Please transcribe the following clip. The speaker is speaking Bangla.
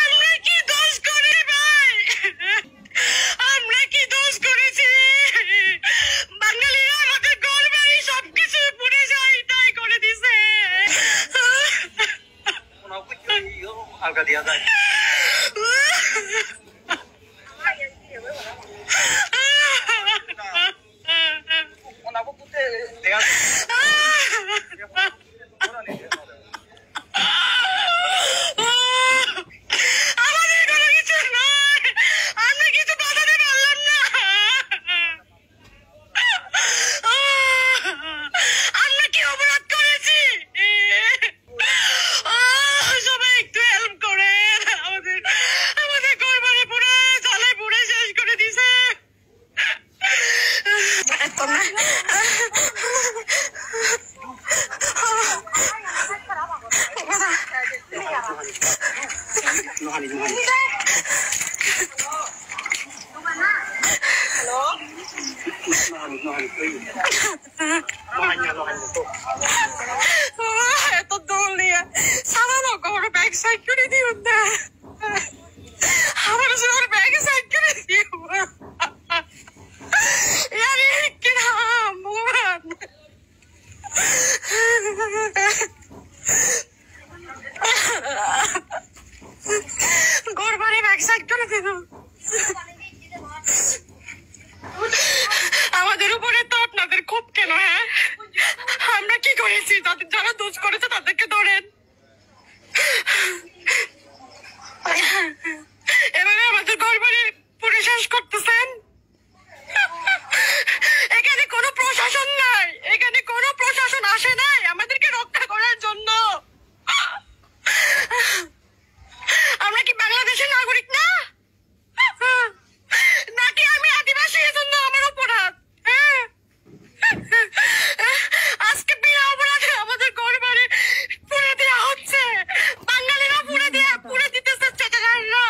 আমরা কি দোষ করি ভাই? আমরা কি দোষ করেছি? বাঙালিরা আমাদের ঘর বাড়ি সবকিছু পুড়ে যায়, তাই করে দিছে। আগা দিয়া যায়। Eto dåliga. Samma någon har du back security under. Har du så har du back security? Jag vill hamn. Går bara back security nu. আমাদের উপরে তো আপনাদের খুব কেন? হ্যাঁ, আমরা কি করেছি? তাদের যারা দোষ করেছে তাদেরকে ধরেন। এভাবে আমাদের ঘর বাড়ি পুরো শেষ করতেছেন। এখানে কোনো প্রশাসন নাই, এখানে কোনো প্রশাসন আসে নাই আমাদেরকে রক্ষা করার জন্য। আমরা কি বাংলাদেশের নাগরিক না? নাকি আমি আদিবাসী, এজন্য আমার অপরাধ? আজকে বিনা অপরাধে আমাদের ঘর বাড়ি পুড়ে দেওয়া হচ্ছে। বাঙালিরা পুড়ে দিতেছে চেটাগাররা।